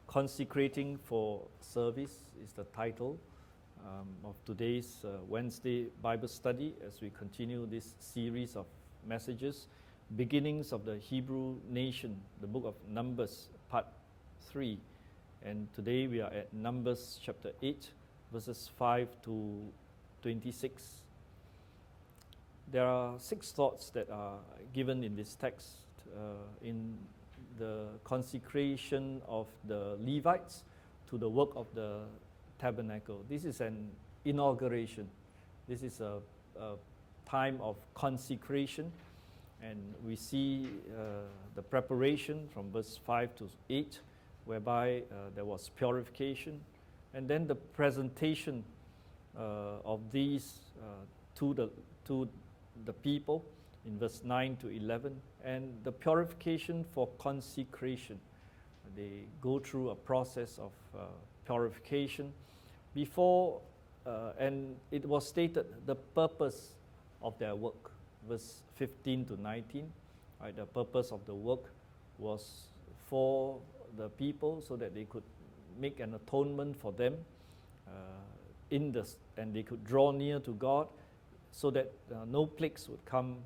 Consecrating for Service is the title of today's Wednesday Bible study as we continue this series of messages, Beginnings of the Hebrew Nation, the book of Numbers, part 3. And today we are at Numbers chapter 8, verses 5 to 26. There are 6 thoughts that are given in this text in the consecration of the Levites to the work of the tabernacle. This is an inauguration. This is a time of consecration, and we see the preparation from verse 5 to 8, whereby there was purification, and then the presentation of these to the people in verse 9 to 11, and the purification for consecration. They go through a process of purification before, and it was stated the purpose of their work, verse 15 to 19. Right, the purpose of the work was for the people so that they could make an atonement for them, and they could draw near to God, so that no plagues would come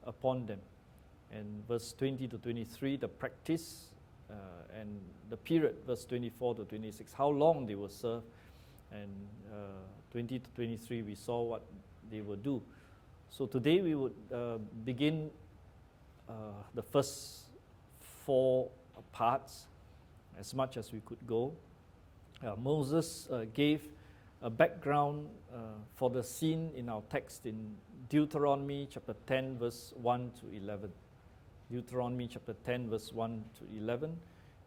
upon them. And verse 20 to 23, the practice and the period, verse 24 to 26, how long they will serve. And 20 to 23, we saw what they will do. So today we would begin the first 4 parts as much as we could go. Moses gave a background for the scene in our text in Deuteronomy chapter 10, verse 1 to 11. Deuteronomy chapter 10, verse 1 to 11.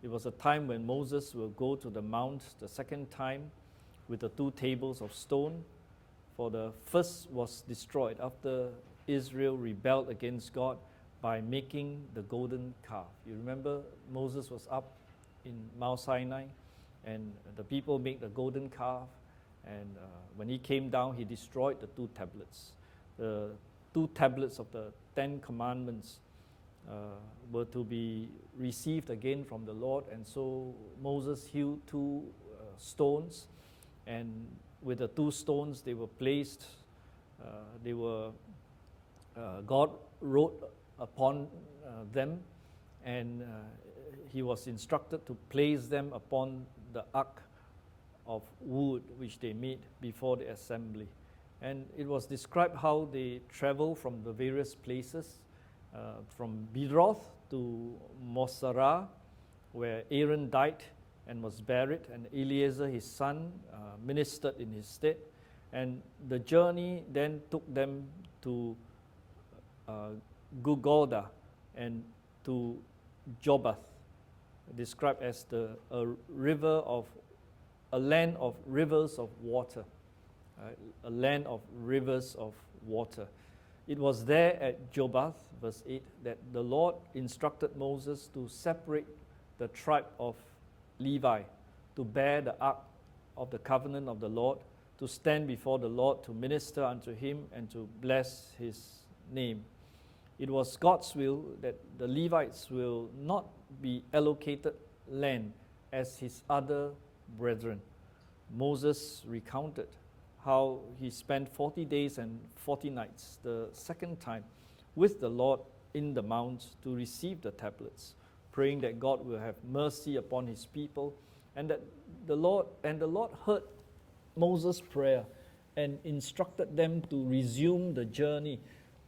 It was a time when Moses will go to the mount the second time with the 2 tables of stone, for the first was destroyed after Israel rebelled against God by making the golden calf. You remember Moses was up in Mount Sinai, and the people made the golden calf, and when he came down, he destroyed the 2 tablets. The 2 tablets of the 10 commandments were to be received again from the Lord, and so Moses hewed 2 stones, and with the 2 stones they were placed, God wrote upon them, and he was instructed to place them upon the ark of wood which they made before the assembly. And it was described how they travel from the various places, from Bidroth to Mosera, where Aaron died and was buried, and Eleazar his son ministered in his stead. And the journey then took them to Gulgoda and to Jobath, described as a land of rivers of water, a land of rivers of water. It was there at Jobath, verse 8, that the Lord instructed Moses to separate the tribe of Levi, to bear the ark of the covenant of the Lord, to stand before the Lord, to minister unto him, and to bless his name. It was God's will that the Levites will not be allocated land as his other brethren. Moses recounted how he spent 40 days and 40 nights, the second time, with the Lord in the mount to receive the tablets, praying that God will have mercy upon his people, and that the Lord heard Moses' prayer and instructed them to resume the journey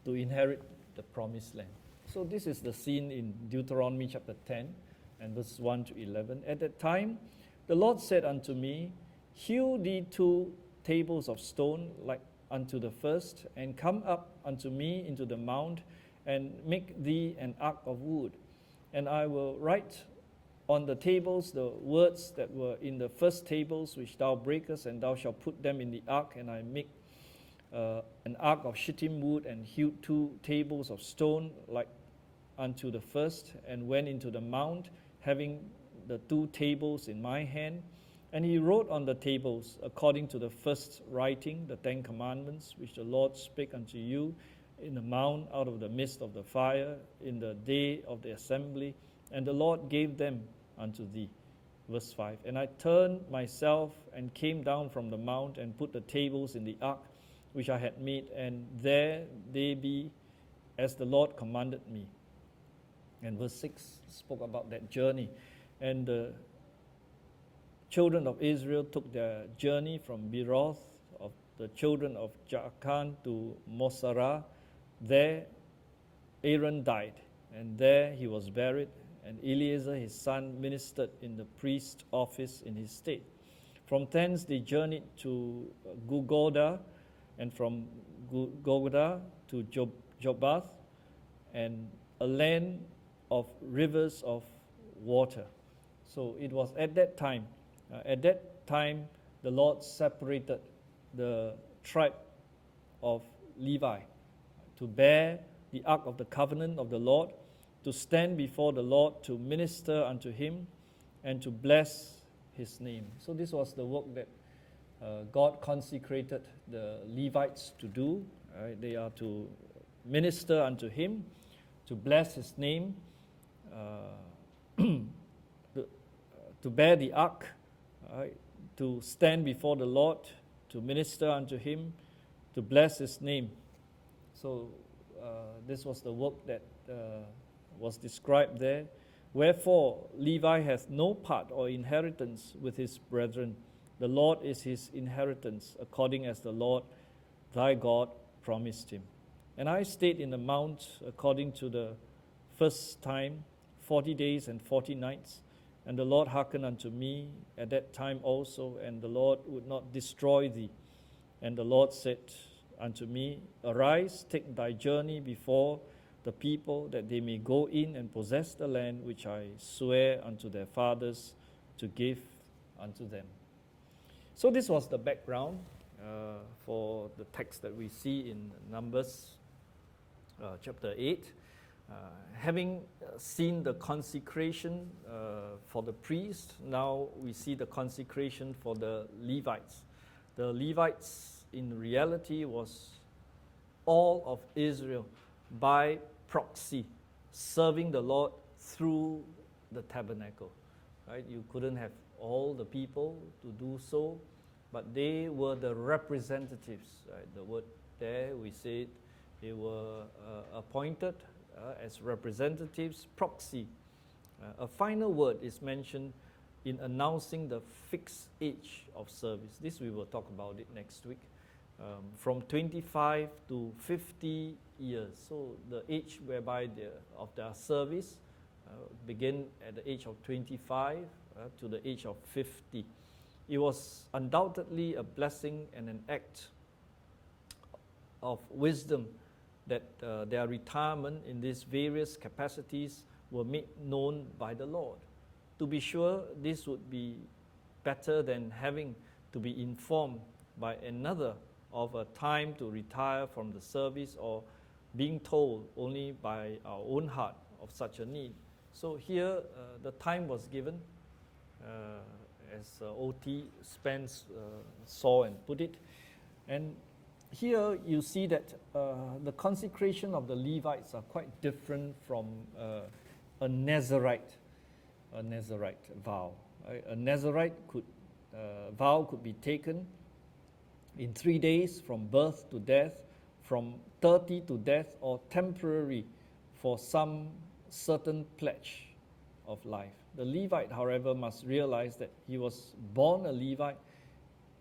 to inherit the promised land. So this is the scene in Deuteronomy chapter 10 and verse 1 to 11. At that time, the Lord said unto me, hew thee 2 tables of stone like unto the first, and come up unto me into the mount, and make thee an ark of wood. And I will write on the tables the words that were in the first tables which thou breakest, and thou shalt put them in the ark. And I make an ark of shittim wood, and hewed 2 tables of stone like unto the first, and went into the mount, having the 2 tables in my hand. And he wrote on the tables, according to the first writing, the 10 commandments, which the Lord spake unto you in the mount out of the midst of the fire in the day of the assembly. And the Lord gave them unto thee. Verse 5, and I turned myself and came down from the mount and put the tables in the ark which I had made, and there they be as the Lord commanded me. And verse 6 spoke about that journey. And the children of Israel took their journey from Beeroth of the children of Jaakan to Mosara. There Aaron died, and there he was buried, and Eleazar his son ministered in the priest's office in his stead. From thence they journeyed to Gulgoda, and from Gulgoda to Jobbath, and a land of rivers of water. So it was at that time the Lord separated the tribe of Levi to bear the ark of the covenant of the Lord, to stand before the Lord, to minister unto him, and to bless his name. So this was the work that God consecrated the Levites to do. Right? They are to minister unto him, to bless his name, to bear the ark, right? To stand before the Lord, to minister unto him, to bless his name. So this was the work that was described there. Wherefore Levi hath no part or inheritance with his brethren. The Lord is his inheritance, according as the Lord thy God promised him. And I stayed in the mount according to the first time, 40 days and 40 nights. And the Lord hearkened unto me at that time also, and the Lord would not destroy thee. And the Lord said unto me, Arise, take thy journey before the people, that they may go in and possess the land which I swear unto their fathers to give unto them. So this was the background for the text that we see in Numbers chapter 8. Having seen the consecration for the priest, now we see the consecration for the Levites. The Levites in reality was all of Israel by proxy, serving the Lord through the tabernacle. Right? You couldn't have all the people to do so, but they were the representatives. Right? The word there, we said they were appointed as representatives, proxy. A final word is mentioned in announcing the fixed age of service. This we will talk about it next week. From 25 to 50 years. So the age whereby of their service begin at the age of 25 to the age of 50. It was undoubtedly a blessing and an act of wisdom that their retirement in these various capacities were made known by the Lord. To be sure, this would be better than having to be informed by another of a time to retire from the service, or being told only by our own heart of such a need. So here the time was given, as O.T. Spence saw and put it. And here you see that the consecration of the Levites are quite different from a Nazirite vow. Right? A Nazirite vow could be taken in 3 days from birth to death, from 30 to death, or temporary for some certain pledge of life. The Levite, however, must realize that he was born a Levite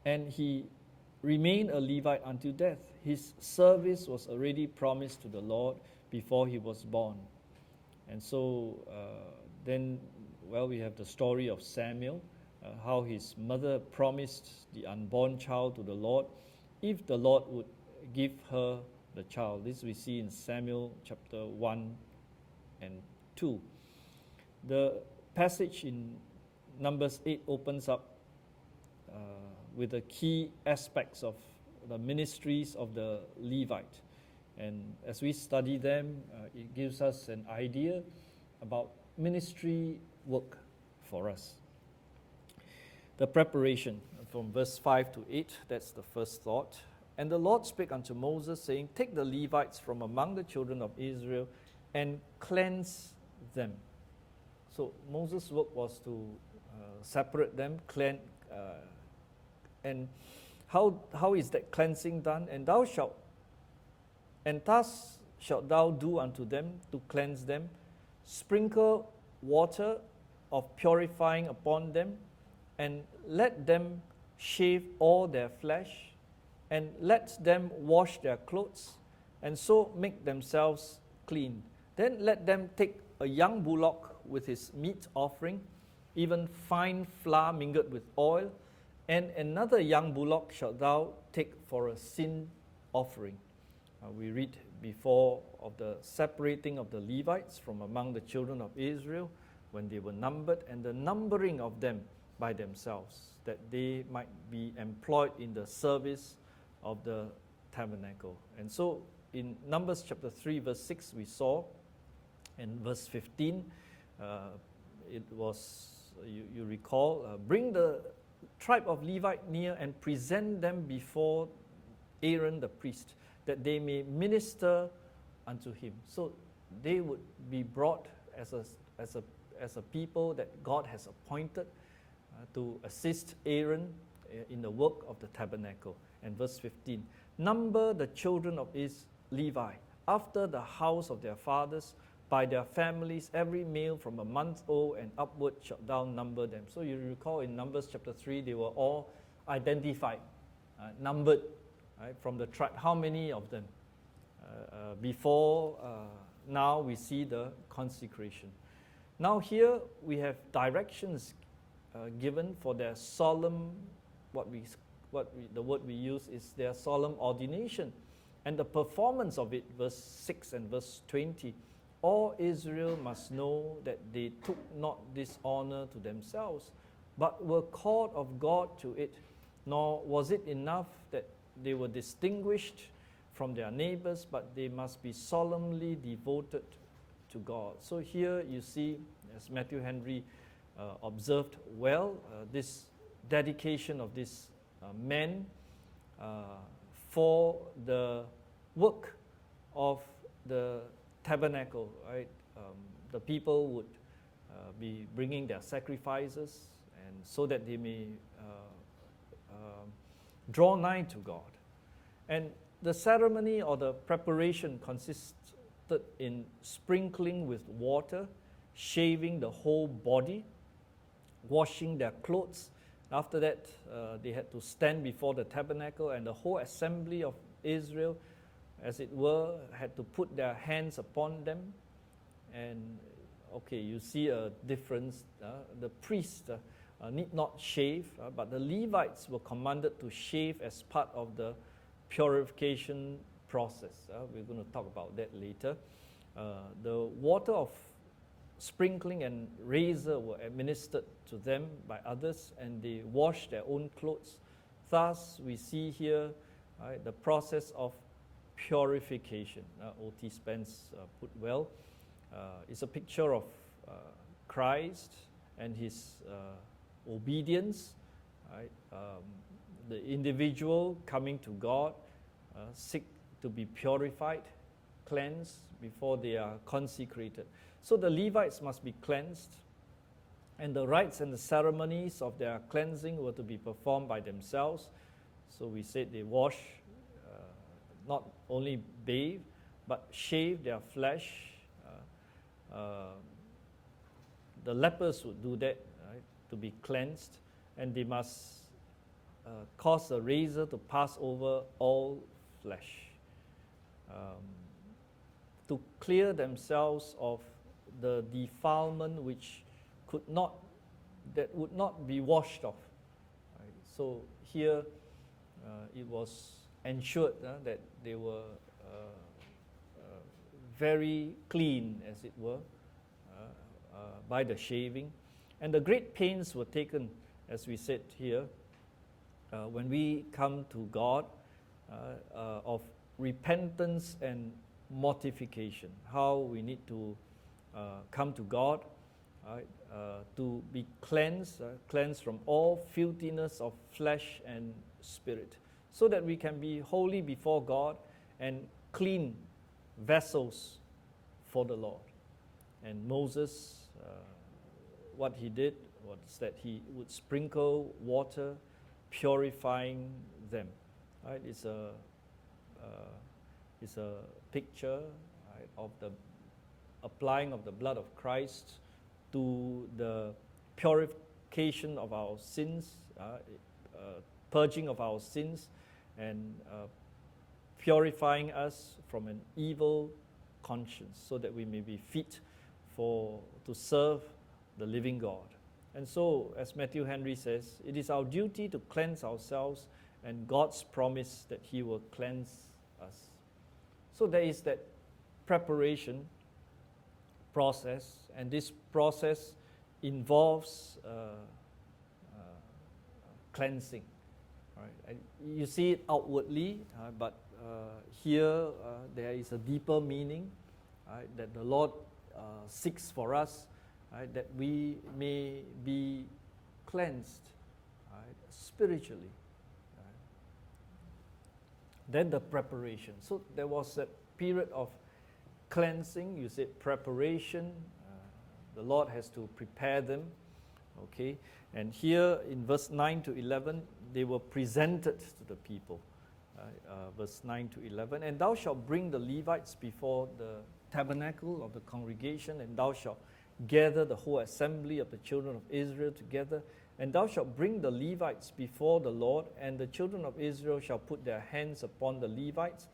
and he remained a Levite until death. His service was already promised to the Lord before he was born. And so then we have the story of Samuel, how his mother promised the unborn child to the Lord if the Lord would give her the child. This we see in Samuel chapter 1 and 2. The passage in Numbers 8 opens up with the key aspects of the ministries of the Levite. And as we study them, it gives us an idea about ministry work for us. The preparation from verse 5 to 8, that's the first thought. And the Lord spake unto Moses, saying, Take the Levites from among the children of Israel and cleanse them. So Moses' work was to separate them, and how is that cleansing done? And thus shalt thou do unto them to cleanse them, sprinkle water of purifying upon them, and let them shave all their flesh, and let them wash their clothes, and so make themselves clean. Then let them take a young bullock with his meat offering, even fine flour mingled with oil, and another young bullock shalt thou take for a sin offering. We read before of the separating of the Levites from among the children of Israel when they were numbered, and the numbering of them by themselves, that they might be employed in the service of the tabernacle. And so in Numbers chapter 3 verse 6 we saw, and verse 15 it was, you recall, bring the tribe of Levite near and present them before Aaron the priest, that they may minister unto him. So they would be brought as a people that God has appointed to assist Aaron in the work of the tabernacle. And verse 15, number the children of Levi after the house of their fathers, by their families, every male from a month old and upward shalt thou number them. So you recall in Numbers chapter 3, they were all identified, numbered, right, from the tribe. How many of them? Before now we see the consecration. Now here we have directions given for their solemn, the word we use is their solemn ordination, and the performance of it, verse 6 and verse 20. All Israel must know that they took not this honor to themselves, but were called of God to it, nor was it enough that they were distinguished from their neighbors, but they must be solemnly devoted to God. So here you see, as Matthew Henry observed well, this dedication of these men for the work of the tabernacle, right? The people would be bringing their sacrifices, and so that they may draw nigh to God. And the ceremony or the preparation consisted in sprinkling with water, shaving the whole body, washing their clothes. After that, they had to stand before the tabernacle, and the whole assembly of Israel, as it were, had to put their hands upon them. And okay, you see a difference. The priest need not shave, but the Levites were commanded to shave as part of the purification process. We're going to talk about that later. The water of sprinkling and razor were administered to them by others, and they washed their own clothes. Thus, we see here the process of purification. O.T. Spence put well. It's a picture of Christ and his obedience, right? The individual coming to God, seek to be purified, cleansed before they are consecrated. So the Levites must be cleansed, and the rites and the ceremonies of their cleansing were to be performed by themselves. So we said they wash, not only bathe, but shave their flesh. The lepers would do that, right, to be cleansed, and they must cause a razor to pass over all flesh, to clear themselves of the defilement which that would not be washed off. Right? So here it was ensured that they were very clean, as it were, by the shaving. And the great pains were taken, as we said here, when we come to God, of repentance and mortification, how we need to come to God, to be cleansed from all filthiness of flesh and spirit, so that we can be holy before God and clean vessels for the Lord. And Moses, what he did was that he would sprinkle water, purifying them. Right? It's a picture, right, of the applying of the blood of Christ to the purification of our sins, purging of our sins, and purifying us from an evil conscience, so that we may be fit to serve the living God. And so, as Matthew Henry says, it is our duty to cleanse ourselves, and God's promise that He will cleanse us. So there is that preparation process, and this process involves cleansing. Right? And you see it outwardly, but here there is a deeper meaning, right, that the Lord seeks for us, right, that we may be cleansed, right, spiritually. Right. Then the preparation. So there was a period of cleansing. You said preparation. The Lord has to prepare them. Okay, and here in verse 9 to 11, they were presented to the people. Verse 9 to 11, and thou shalt bring the Levites before the tabernacle of the congregation, and thou shalt gather the whole assembly of the children of Israel together, and thou shalt bring the Levites before the Lord, and the children of Israel shall put their hands upon the Levites,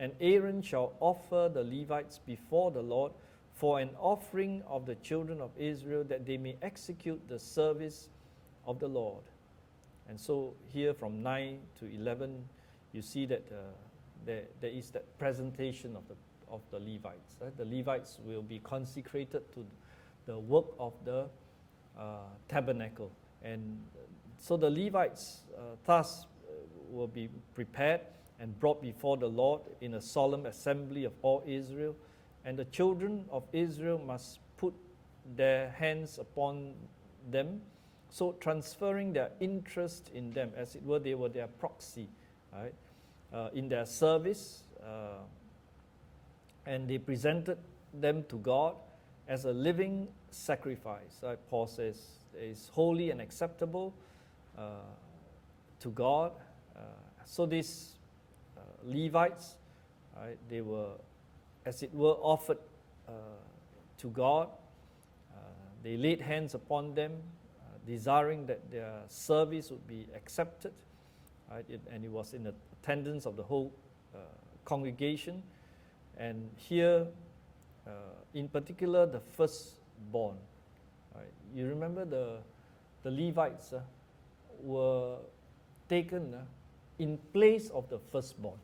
and Aaron shall offer the Levites before the Lord for an offering of the children of Israel, that they may execute the service of the Lord. And so here from 9 to 11, you see that there is that presentation of the Levites. Right? The Levites will be consecrated to the work of the tabernacle. And so the Levites thus will be prepared and brought before the Lord in a solemn assembly of all Israel. And the children of Israel must put their hands upon them, so transferring their interest in them. As it were, they were their proxy, right, in their service. And they presented them to God as a living sacrifice. Right? Paul says it is holy and acceptable to God. So these Levites, right, they were, as it were, offered to God. They laid hands upon them, desiring that their service would be accepted. Right? And it was in the attendance of the whole congregation. And here, in particular, the firstborn. Right? You remember the Levites were taken in place of the firstborn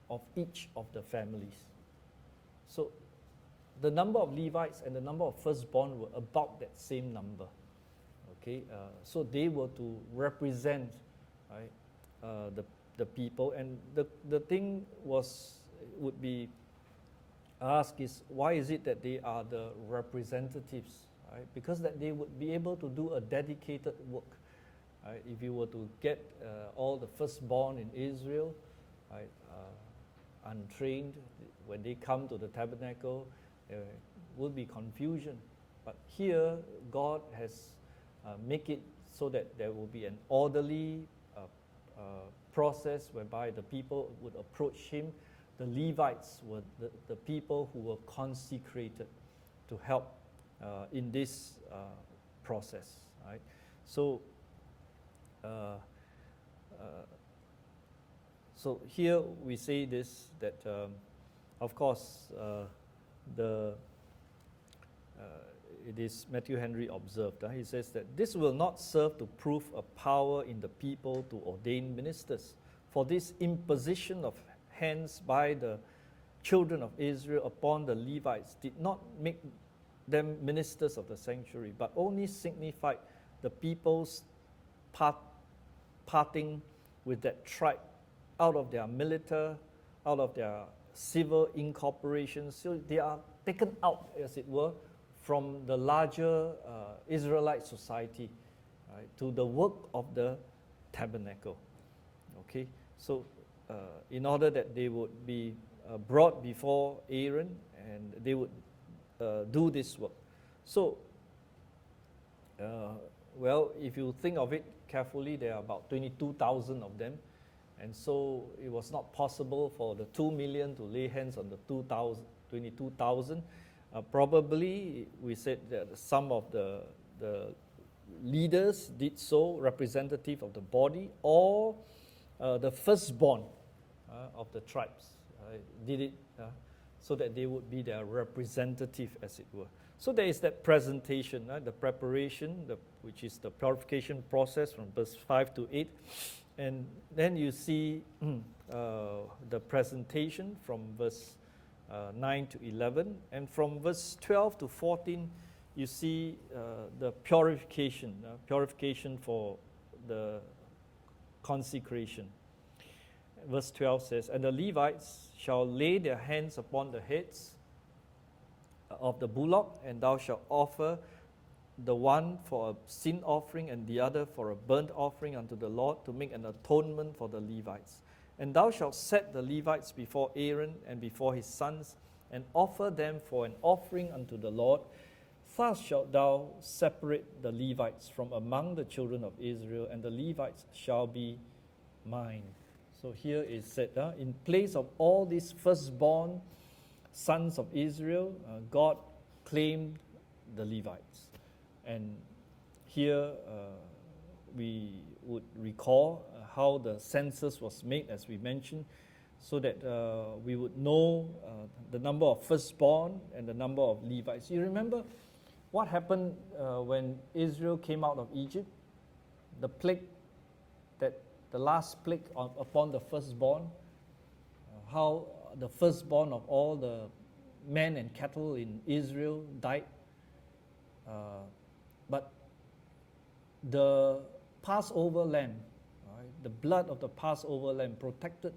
of each of the families. So the number of Levites and the number of firstborn were about that same number. Okay, so they were to represent, right, the people. And the thing would be asked is, why is it that they are the representatives? Right? Because that they would be able to do a dedicated work. Right? If you were to get all the firstborn in Israel, right, untrained, when they come to the tabernacle, there would be confusion. But here, God has make it so that there will be an orderly process whereby the people would approach Him. The Levites were the people who were consecrated to help in this process. Right? So, so here we say this, that of course it is Matthew Henry observed. He says that this will not serve to prove a power in the people to ordain ministers. For this imposition of hands by the children of Israel upon the Levites did not make them ministers of the sanctuary, but only signified the people's parting with that tribe out of their military, out of their civil incorporation. So they are taken out, as it were, from the larger Israelite society, right, to the work of the tabernacle. Okay, so in order that they would be brought before Aaron and they would do this work. So Well, if you think of it carefully, there are about 22,000 of them. And so it was not possible for the 2 million to lay hands on the 22,000. Probably, we said that some of the leaders did so, representative of the body, or the firstborn of the tribes did it so that they would be their representative, as it were. So there is that presentation, the preparation, which is the purification process from verse 5 to 8. And then you see the presentation from verse 9 to 11. And from verse 12 to 14, you see the purification for the consecration. Verse 12 says, "And the Levites shall lay their hands upon the heads of the bullock, and thou shalt offer the one for a sin offering and the other for a burnt offering unto the Lord, to make an atonement for the Levites. And thou shalt set the Levites before Aaron and before his sons, and offer them for an offering unto the Lord. Thus shalt thou separate the Levites from among the children of Israel, and the Levites shall be mine." So here is said, in place of all these firstborn sons of Israel, God claimed the Levites. And here we would recall how the census was made, as we mentioned, so that we would know the number of firstborn and the number of Levites. You remember what happened when Israel came out of Egypt? The plague, the last plague upon the firstborn, how the firstborn of all the men and cattle in Israel died. But the Passover lamb, right, the blood of the Passover lamb protected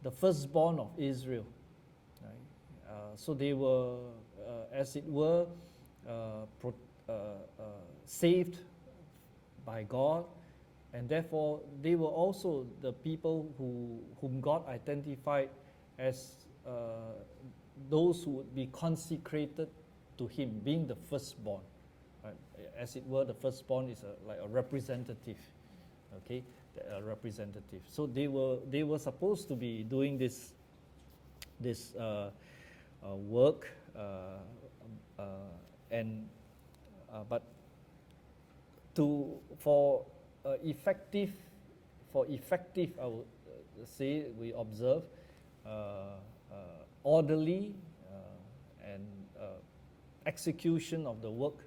the firstborn of Israel. Right? So they were, as it were, saved by God, and therefore they were also the people whom God identified as those who would be consecrated to Him, being the firstborn. Right? As it were, the firstborn is like a representative. Okay, a representative. So they were supposed to be doing this work, but for effective, I would say, we observe orderly and execution of the work.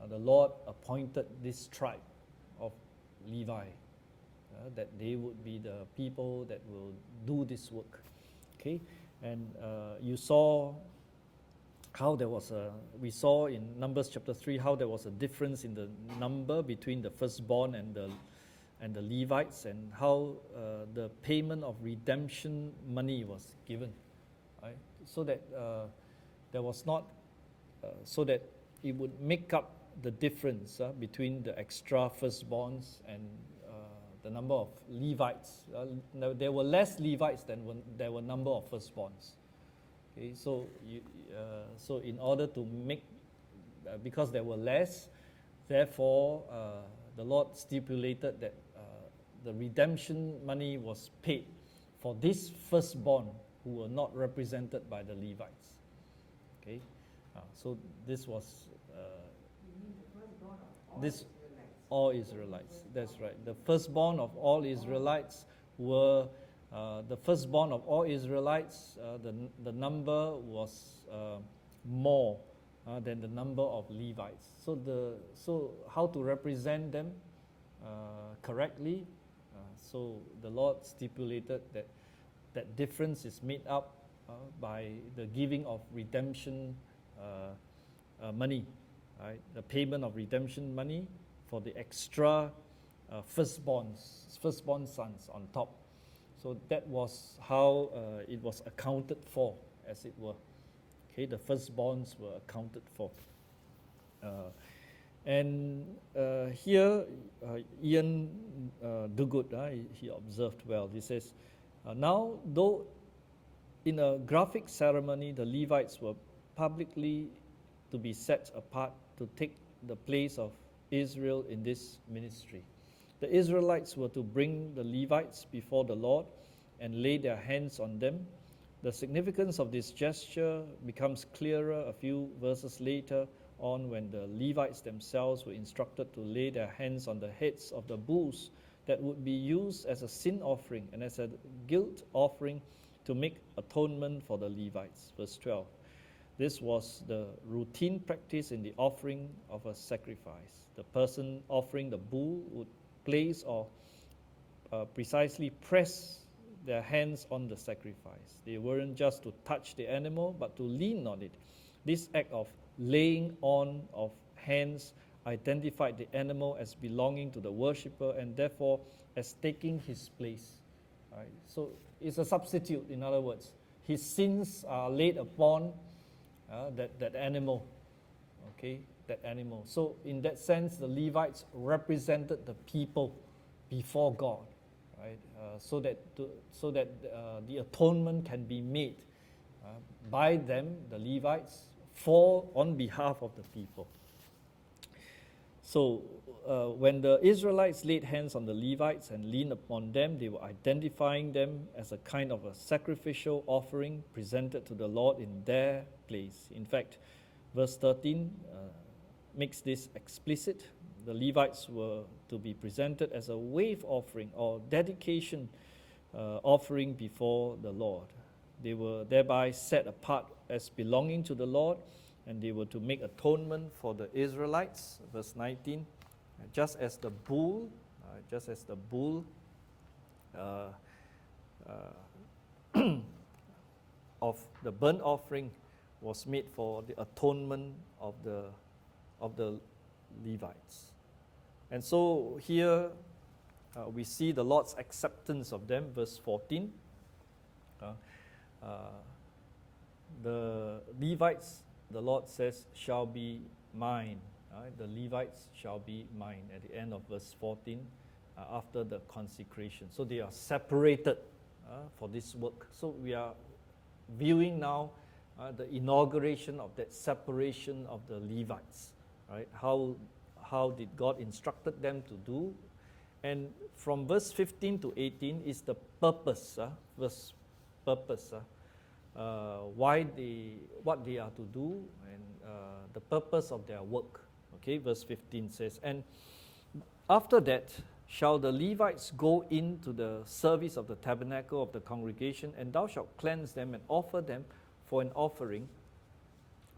The Lord appointed this tribe of Levi, that they would be the people that will do this work. Okay, and you saw how we saw in Numbers chapter 3 how there was a difference in the number between the firstborn and the Levites, and how the payment of redemption money was given, right? So that there was not, so that it would make up the difference between the extra firstborns and the number of Levites. There were less Levites than there were number of firstborns. Okay, so so in order to make, because there were less, therefore the Lord stipulated that the redemption money was paid for this firstborn who were not represented by the Levites. Okay, so this was this all Israelites. That's right. The firstborn of all Israelites were the firstborn of all Israelites. The number was more than the number of Levites. So how to represent them correctly? So the Lord stipulated that difference is made up by the giving of redemption money, right? The payment of redemption money for the extra firstborn sons on top. So that was how it was accounted for, as it were. Okay, the firstborns were accounted for. And here, Ian Duguid, he observed well. He says, now, though in a graphic ceremony, the Levites were publicly to be set apart to take the place of Israel in this ministry. The Israelites were to bring the Levites before the Lord and lay their hands on them. The significance of this gesture becomes clearer a few verses later on when the Levites themselves were instructed to lay their hands on the heads of the bulls that would be used as a sin offering and as a guilt offering to make atonement for the Levites. Verse 12. This was the routine practice in the offering of a sacrifice. The person offering the bull would place or precisely press their hands on the sacrifice. They weren't just to touch the animal, but to lean on it. This act of laying on of hands identified the animal as belonging to the worshipper and therefore as taking his place. Right? So it's a substitute, in other words. His sins are laid upon that animal. Okay, that animal. So in that sense, the Levites represented the people before God, right? So that the atonement can be made by them, the Levites, on behalf of the people. So when the Israelites laid hands on the Levites and leaned upon them, they were identifying them as a kind of a sacrificial offering presented to the Lord in their place. In fact, verse 13 makes this explicit. The Levites were to be presented as a wave offering or dedication offering before the Lord. They were thereby set apart as belonging to the Lord, and they were to make atonement for the Israelites. Verse 19, just as the bull of the burnt offering was made for the atonement of the Levites. And so here we see the Lord's acceptance of them, verse 14. The Levites, the Lord says, shall be mine. Right? The Levites shall be mine at the end of verse 14 after the consecration. So they are separated for this work. So we are viewing now the inauguration of that separation of the Levites. Right? How did God instructed them to do? And from verse 15 to 18 is the purpose, what they are to do, and the purpose of their work. Okay, verse 15 says, and after that shall the Levites go into the service of the tabernacle of the congregation, and thou shalt cleanse them and offer them for an offering,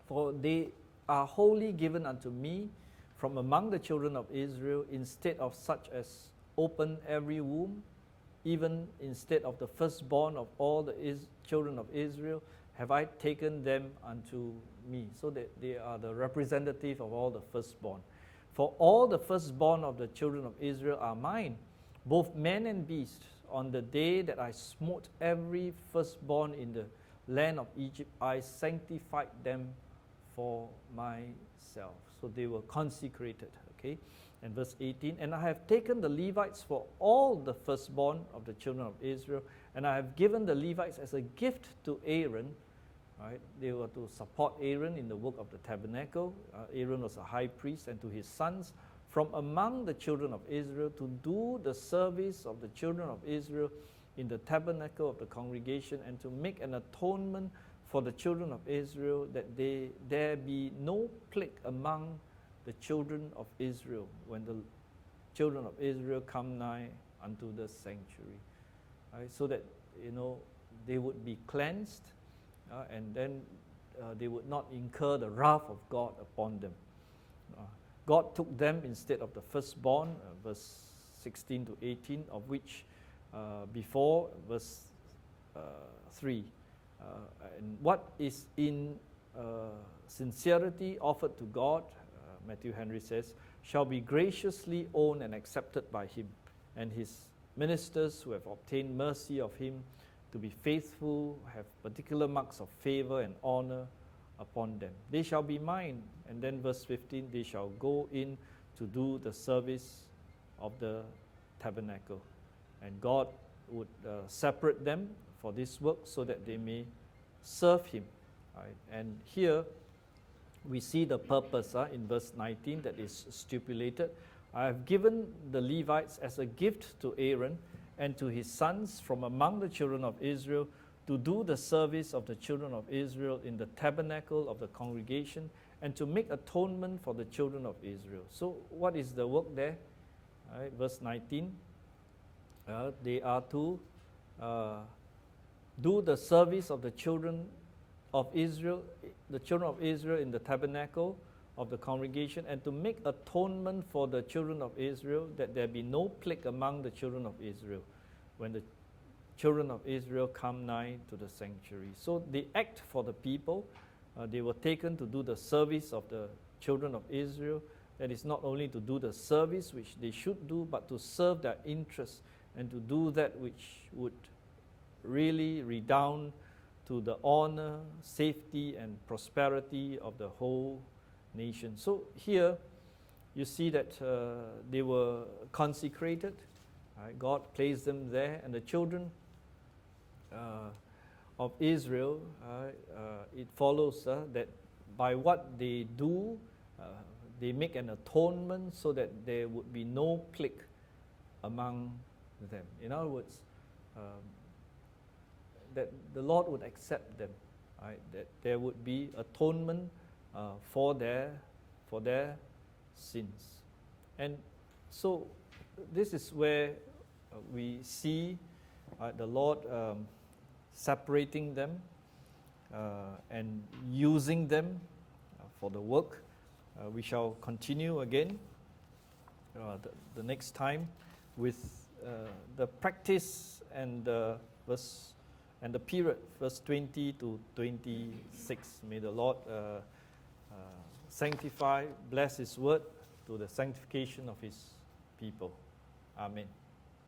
for they are wholly given unto me from among the children of Israel, instead of such as open every womb, even instead of the firstborn of all the children of Israel, have I taken them unto me. So that they are the representative of all the firstborn. For all the firstborn of the children of Israel are mine, both man and beast. On the day that I smote every firstborn in the land of Egypt, I sanctified them for myself. So they were consecrated. Okay. And verse 18, and I have taken the Levites for all the firstborn of the children of Israel, and I have given the Levites as a gift to Aaron. Right? They were to support Aaron in the work of the tabernacle. Aaron was a high priest, and to his sons from among the children of Israel to do the service of the children of Israel in the tabernacle of the congregation, and to make an atonement for the children of Israel, that there be no plague among the children of Israel when the children of Israel come nigh unto the sanctuary. Right? So that, they would be cleansed, and then they would not incur the wrath of God upon them. God took them instead of the firstborn, verse 16 to 18, of which before verse 3. And what is in sincerity offered to God, Matthew Henry says, shall be graciously owned and accepted by him, and his ministers who have obtained mercy of him to be faithful have particular marks of favor and honor upon them. They shall be mine. And then verse 15, they shall go in to do the service of the tabernacle. And God would separate them for this work so that they may serve him. Right? And here we see the purpose in verse 19 that is stipulated. I have given the Levites as a gift to Aaron and to his sons from among the children of Israel to do the service of the children of Israel in the tabernacle of the congregation and to make atonement for the children of Israel. So what is the work there? Verse 19, they are to do the service of the children of Israel in the tabernacle of the congregation, and to make atonement for the children of Israel, that there be no plague among the children of Israel when the children of Israel come nigh to the sanctuary. So they act for the people. They were taken to do the service of the children of Israel. That is not only to do the service which they should do, but to serve their interests and to do that which would really redound to the honor, safety, and prosperity of the whole nation. So here you see that they were consecrated. God placed them there, and the children of Israel, it follows that by what they do, they make an atonement so that there would be no plague among them. In other words, that the Lord would accept them, right? That there would be atonement for their sins. And so this is where we see the Lord separating them and using them for the work. We shall continue again the next time with the practice and the verse and the period, verse 20 to 26. May the Lord sanctify, bless His word to the sanctification of His people. Amen.